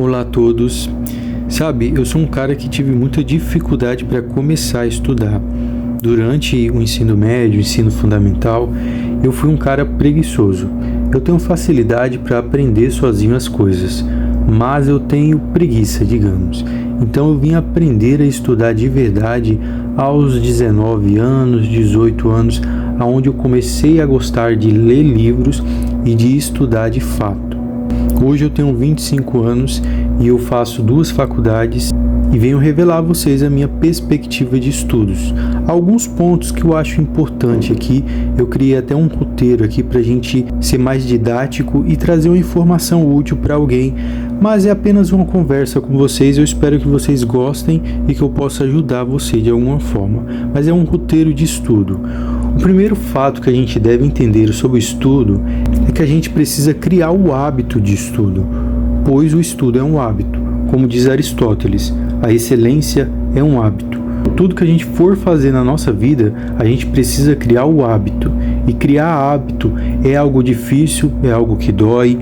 Olá a todos. Sabe, eu sou um cara que tive muita dificuldade para começar a estudar. Durante o ensino médio, o ensino fundamental, eu fui um cara preguiçoso. Eu tenho facilidade para aprender sozinho as coisas, mas eu tenho preguiça, digamos. Então eu vim aprender a estudar de verdade aos 19 anos, 18 anos, onde eu comecei a gostar de ler livros e de estudar de fato. Hoje eu tenho 25 anos e eu faço 2 faculdades e venho revelar a vocês a minha perspectiva de estudos. Alguns pontos que eu acho importante aqui, eu criei até um roteiro aqui para a gente ser mais didático e trazer uma informação útil para alguém, mas é apenas uma conversa com vocês. Eu espero que vocês gostem e que eu possa ajudar você de alguma forma, mas é um roteiro de estudo. O primeiro fato que a gente deve entender sobre o estudo é que a gente precisa criar o hábito de estudo, pois o estudo é um hábito. Como diz Aristóteles, a excelência é um hábito. Tudo que a gente for fazer na nossa vida, a gente precisa criar o hábito. E criar hábito é algo difícil, é algo que dói.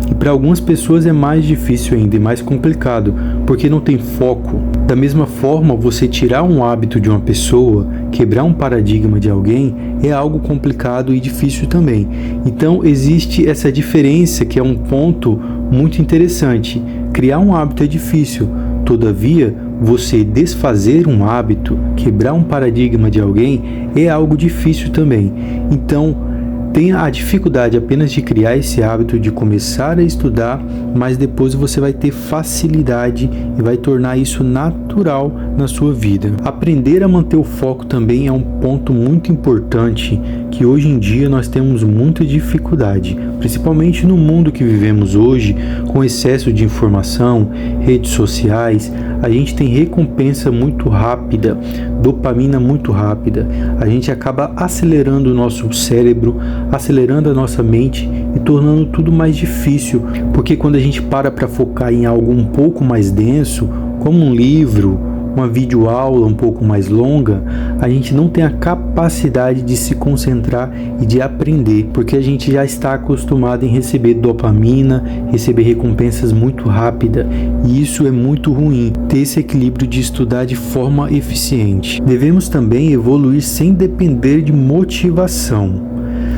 E para algumas pessoas é mais difícil ainda e mais complicado, porque não tem foco. Da mesma forma, você tirar um hábito de uma pessoa, quebrar um paradigma de alguém, é algo complicado e difícil também. Então existe essa diferença, que é um ponto muito interessante. Criar um hábito é difícil, todavia, você desfazer um hábito, quebrar um paradigma de alguém, é algo difícil também. Então, tenha a dificuldade apenas de criar esse hábito, de começar a estudar, mas depois você vai ter facilidade e vai tornar isso natural na sua vida. Aprender a manter o foco também é um ponto muito importante, que hoje em dia nós temos muita dificuldade, principalmente no mundo que vivemos hoje, com excesso de informação, redes sociais. A gente tem recompensa muito rápida, dopamina muito rápida. A gente acaba acelerando o nosso cérebro, acelerando a nossa mente e tornando tudo mais difícil, porque quando a gente para focar em algo um pouco mais denso, como um livro, uma videoaula um pouco mais longa, a gente não tem a capacidade de se concentrar e de aprender, porque a gente já está acostumado em receber dopamina, receber recompensas muito rápida, e isso é muito ruim. Ter esse equilíbrio de estudar de forma eficiente. Devemos também evoluir sem depender de motivação.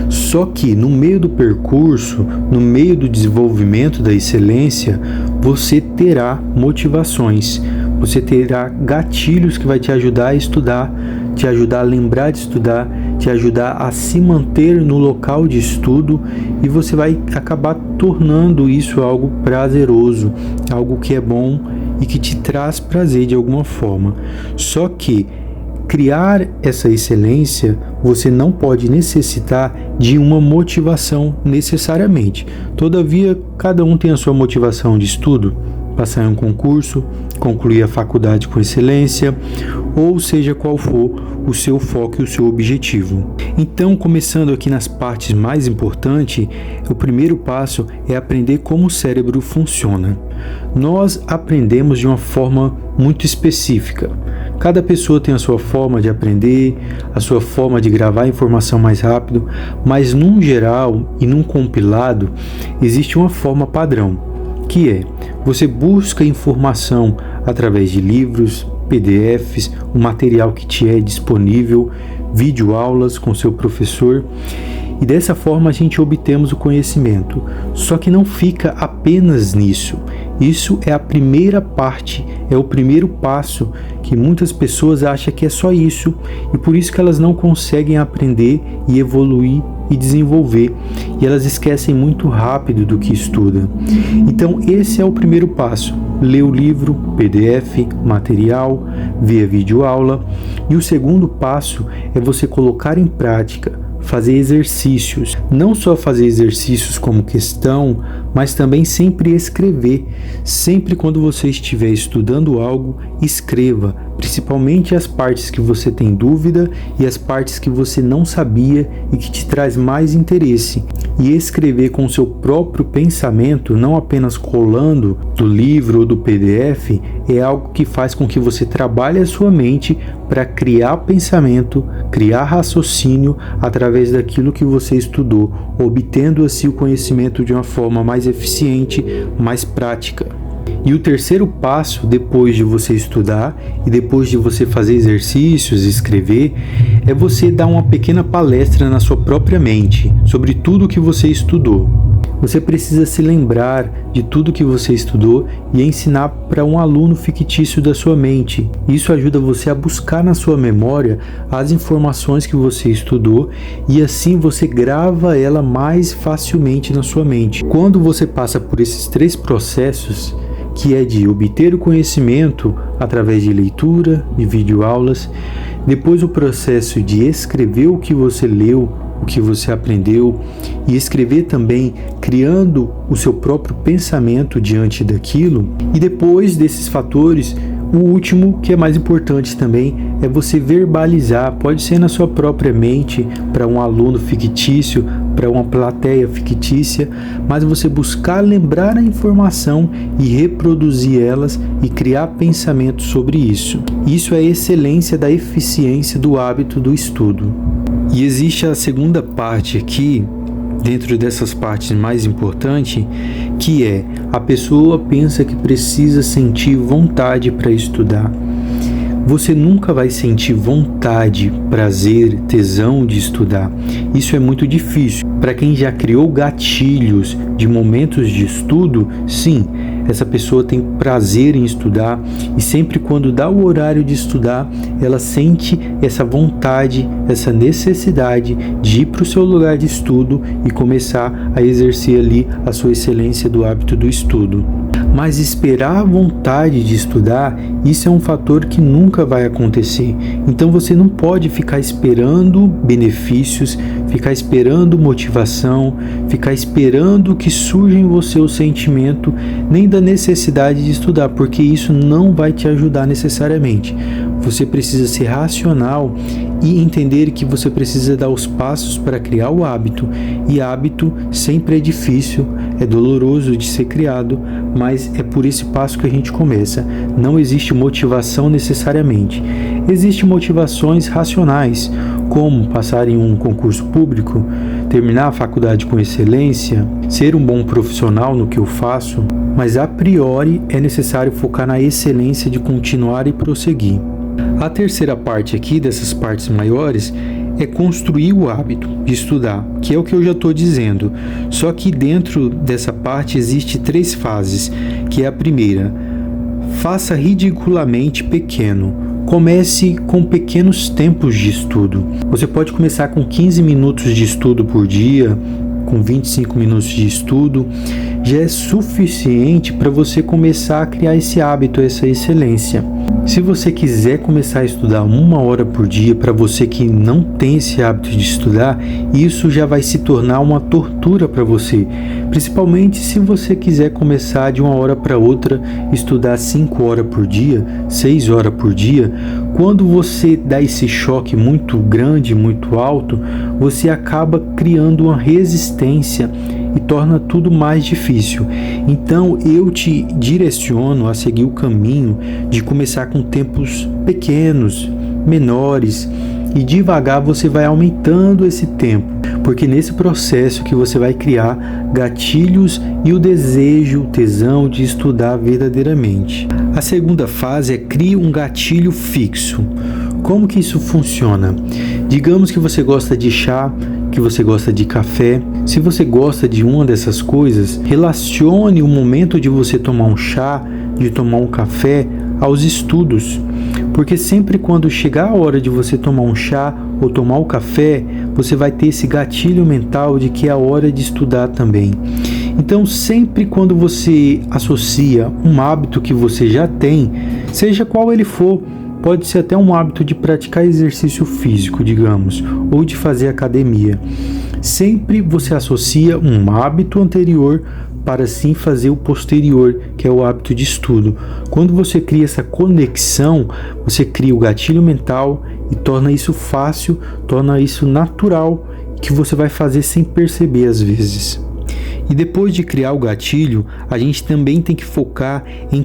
Só que no meio do percurso, no meio do desenvolvimento da excelência, você terá motivações. Você terá gatilhos que vai te ajudar a estudar, te ajudar a lembrar de estudar, te ajudar a se manter no local de estudo, e você vai acabar tornando isso algo prazeroso, algo que é bom e que te traz prazer de alguma forma. Só que criar essa excelência, você não pode necessitar de uma motivação necessariamente. Todavia, cada um tem a sua motivação de estudo. Passar em um concurso, concluir a faculdade com excelência, ou seja qual for o seu foco e o seu objetivo. Então, começando aqui nas partes mais importantes, o primeiro passo é aprender como o cérebro funciona. Nós aprendemos de uma forma muito específica. Cada pessoa tem a sua forma de aprender, a sua forma de gravar a informação mais rápido, mas num geral e num compilado, existe uma forma padrão, que é: você busca informação através de livros, PDFs, o material que te é disponível, videoaulas com seu professor, e dessa forma a gente obtemos o conhecimento. Só que não fica apenas nisso. Isso é a primeira parte, é o primeiro passo, que muitas pessoas acham que é só isso, e por isso que elas não conseguem aprender e evoluir e desenvolver, e elas esquecem muito rápido do que estudam. Então esse é o primeiro passo: ler o livro, PDF, material, ver a videoaula. E o segundo passo é você colocar em prática, fazer exercícios. Não só fazer exercícios como questão, mas também sempre escrever. Sempre quando você estiver estudando algo, escreva, principalmente as partes que você tem dúvida e as partes que você não sabia e que te traz mais interesse. E escrever com o seu próprio pensamento, não apenas colando do livro ou do PDF, é algo que faz com que você trabalhe a sua mente para criar pensamento, criar raciocínio através daquilo que você estudou, obtendo assim o conhecimento de uma forma mais eficiente, mais prática. E o terceiro passo, depois de você estudar e depois de você fazer exercícios, escrever, é você dar uma pequena palestra na sua própria mente sobre tudo o que você estudou. Você precisa se lembrar de tudo que você estudou e ensinar para um aluno fictício da sua mente. Isso ajuda você a buscar na sua memória as informações que você estudou e assim você grava ela mais facilmente na sua mente. Quando você passa por esses 3 processos, que é de obter o conhecimento através de leitura, de videoaulas, depois o processo de escrever o que você leu, o que você aprendeu, e escrever também criando o seu próprio pensamento diante daquilo, e depois desses fatores, o último, que é mais importante também, é você verbalizar, pode ser na sua própria mente, para um aluno fictício, para uma plateia fictícia, mas você buscar lembrar a informação e reproduzir elas e criar pensamentos sobre isso. Isso é a excelência da eficiência do hábito do estudo. E existe a segunda parte aqui, dentro dessas partes mais importantes, que é a pessoa pensa que precisa sentir vontade para estudar. Você nunca vai sentir vontade, prazer, tesão de estudar. Isso é muito difícil. Para quem já criou gatilhos de momentos de estudo, sim, essa pessoa tem prazer em estudar e sempre quando dá o horário de estudar, ela sente essa vontade, essa necessidade de ir para o seu lugar de estudo e começar a exercer ali a sua excelência do hábito do estudo. Mas esperar a vontade de estudar, isso é um fator que nunca vai acontecer. Então você não pode ficar esperando benefícios, ficar esperando motivação, ficar esperando que surja em você o sentimento nem da necessidade de estudar, porque isso não vai te ajudar necessariamente. Você precisa ser racional e entender que você precisa dar os passos para criar o hábito. E hábito sempre é difícil, é doloroso de ser criado, mas é por esse passo que a gente começa. Não existe motivação necessariamente. Existem motivações racionais, como passar em um concurso público, terminar a faculdade com excelência, ser um bom profissional no que eu faço, mas a priori é necessário focar na excelência de continuar e prosseguir. A terceira parte aqui, dessas partes maiores, é construir o hábito de estudar, que é o que eu já estou dizendo. Só que dentro dessa parte existe 3 fases, que é a primeira, faça ridiculamente pequeno. Comece com pequenos tempos de estudo. Você pode começar com 15 minutos de estudo por dia, com 25 minutos de estudo, já é suficiente para você começar a criar esse hábito, essa excelência. Se você quiser começar a estudar 1 hora por dia, para você que não tem esse hábito de estudar, isso já vai se tornar uma tortura para você. Principalmente se você quiser começar de 1 hora para outra, estudar 5 horas por dia, 6 horas por dia, quando você dá esse choque muito grande, muito alto, você acaba criando uma resistência e torna tudo mais difícil. Então eu te direciono a seguir o caminho de começar com tempos pequenos, menores, e devagar você vai aumentando esse tempo, porque nesse processo que você vai criar gatilhos e o desejo, o tesão de estudar verdadeiramente. A segunda fase é criar um gatilho fixo. Como que isso funciona? Digamos que você gosta de chá, que você gosta de café. Se você gosta de uma dessas coisas, relacione o momento de você tomar um chá, de tomar um café, aos estudos. Porque sempre quando chegar a hora de você tomar um chá ou tomar um café, você vai ter esse gatilho mental de que é a hora de estudar também. Então, sempre quando você associa um hábito que você já tem, seja qual ele for, pode ser até um hábito de praticar exercício físico, digamos, ou de fazer academia. Sempre você associa um hábito anterior para assim fazer o posterior, que é o hábito de estudo. Quando você cria essa conexão, você cria o gatilho mental e torna isso fácil, torna isso natural, que você vai fazer sem perceber às vezes. E depois de criar o gatilho, a gente também tem que focar em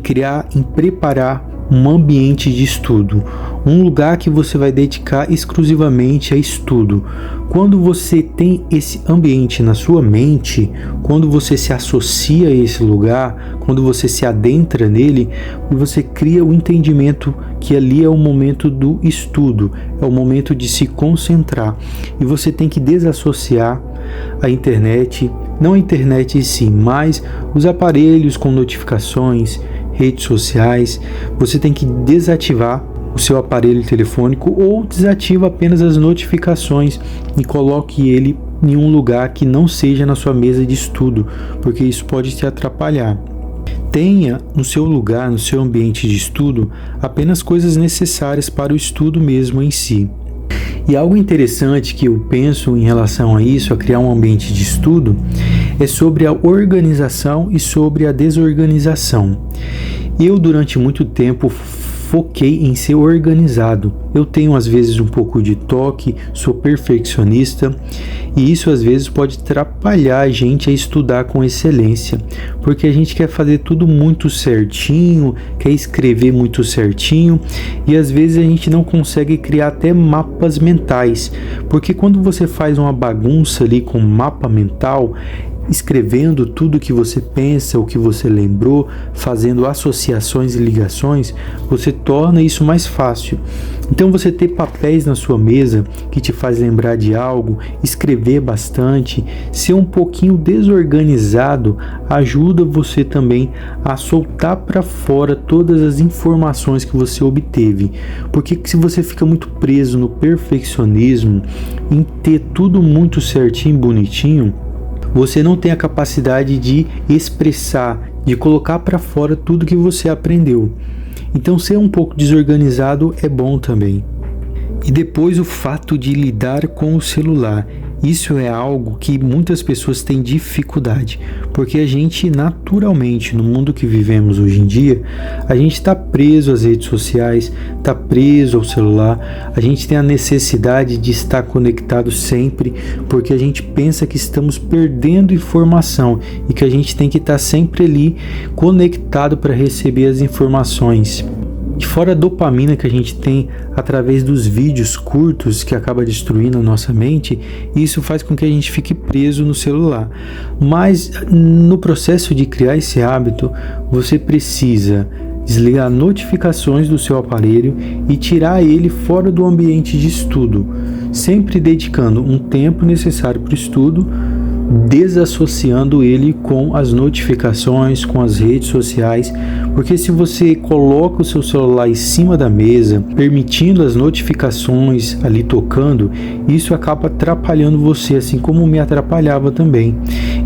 preparar um ambiente de estudo, um lugar que você vai dedicar exclusivamente a estudo. Quando você tem esse ambiente na sua mente, quando você se associa a esse lugar, quando você se adentra nele, você cria o entendimento que ali é o momento do estudo, é o momento de se concentrar. E você tem que desassociar a internet, não a internet em si, mas os aparelhos com notificações, redes sociais. Você tem que desativar o seu aparelho telefônico ou desativa apenas as notificações e coloque ele em um lugar que não seja na sua mesa de estudo, porque isso pode te atrapalhar. Tenha no seu lugar, no seu ambiente de estudo, apenas coisas necessárias para o estudo mesmo em si. E algo interessante que eu penso em relação a isso, a criar um ambiente de estudo, é sobre a organização e sobre a desorganização. Eu, durante muito tempo, foquei em ser organizado. Eu tenho às vezes um pouco de toque, sou perfeccionista e isso às vezes pode atrapalhar a gente a estudar com excelência, porque a gente quer fazer tudo muito certinho, quer escrever muito certinho e às vezes a gente não consegue criar até mapas mentais, porque quando você faz uma bagunça ali com mapa mental, escrevendo tudo o que você pensa, o que você lembrou, fazendo associações e ligações, você torna isso mais fácil. Então você ter papéis na sua mesa que te faz lembrar de algo, escrever bastante, ser um pouquinho desorganizado, ajuda você também a soltar para fora todas as informações que você obteve. Porque se você fica muito preso no perfeccionismo, em ter tudo muito certinho, bonitinho, você não tem a capacidade de expressar, de colocar para fora tudo que você aprendeu. Então ser um pouco desorganizado é bom também. E depois o fato de lidar com o celular. Isso é algo que muitas pessoas têm dificuldade, porque a gente naturalmente, no mundo que vivemos hoje em dia, a gente está preso às redes sociais, está preso ao celular, a gente tem a necessidade de estar conectado sempre, porque a gente pensa que estamos perdendo informação e que a gente tem que estar sempre ali conectado para receber as informações. E fora a dopamina que a gente tem através dos vídeos curtos que acaba destruindo a nossa mente, isso faz com que a gente fique preso no celular. Mas no processo de criar esse hábito, você precisa desligar notificações do seu aparelho e tirar ele fora do ambiente de estudo, sempre dedicando um tempo necessário para o estudo, desassociando ele com as notificações, com as redes sociais, porque se você coloca o seu celular em cima da mesa, permitindo as notificações ali tocando, isso acaba atrapalhando você, assim como me atrapalhava também.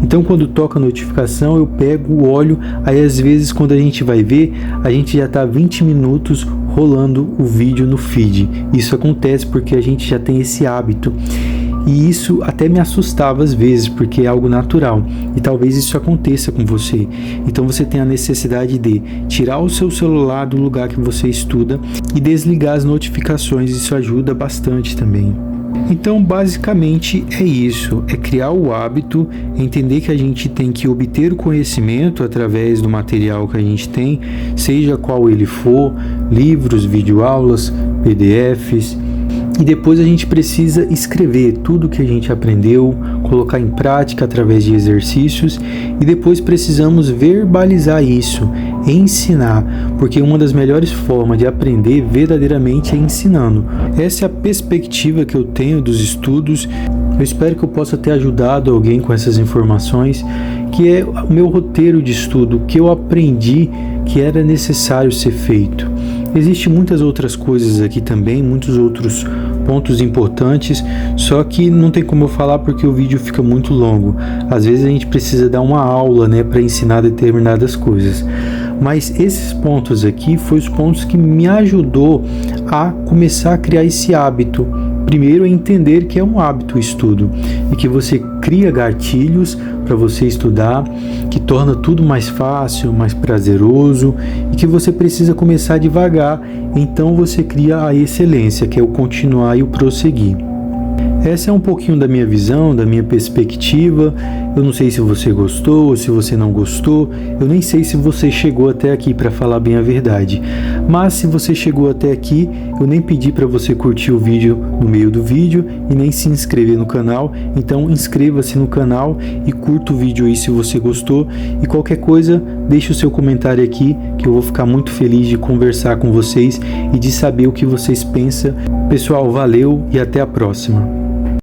Então quando toca a notificação, eu pego, olho, aí às vezes quando a gente vai ver, a gente já está 20 minutos rolando o vídeo no feed. Isso acontece porque a gente já tem esse hábito. E isso até me assustava às vezes, porque é algo natural. E talvez isso aconteça com você. Então você tem a necessidade de tirar o seu celular do lugar que você estuda e desligar as notificações. Isso ajuda bastante também. Então basicamente é isso, é criar o hábito, entender que a gente tem que obter o conhecimento através do material que a gente tem, seja qual ele for, livros, videoaulas, PDFs. E depois a gente precisa escrever tudo que a gente aprendeu, colocar em prática através de exercícios e depois precisamos verbalizar isso, ensinar, porque uma das melhores formas de aprender verdadeiramente é ensinando. Essa é a perspectiva que eu tenho dos estudos. Eu espero que eu possa ter ajudado alguém com essas informações, que é o meu roteiro de estudo, que eu aprendi que era necessário ser feito. Existem muitas outras coisas aqui também, muitos outros pontos importantes, só que não tem como eu falar porque o vídeo fica muito longo. Às vezes a gente precisa dar uma aula, para ensinar determinadas coisas. Mas esses pontos aqui foram os pontos que me ajudou a começar a criar esse hábito. Primeiro é entender que é um hábito o estudo e que você cria gatilhos para você estudar, que torna tudo mais fácil, mais prazeroso e que você precisa começar devagar, então você cria a excelência, que é o continuar e o prosseguir. Essa é um pouquinho da minha visão, da minha perspectiva. Eu não sei se você gostou ou se você não gostou. Eu nem sei se você chegou até aqui, para falar bem a verdade. Mas se você chegou até aqui, eu nem pedi para você curtir o vídeo no meio do vídeo e nem se inscrever no canal, então inscreva-se no canal e curta o vídeo aí se você gostou, e qualquer coisa, deixe o seu comentário aqui que eu vou ficar muito feliz de conversar com vocês e de saber o que vocês pensam. Pessoal, valeu e até a próxima.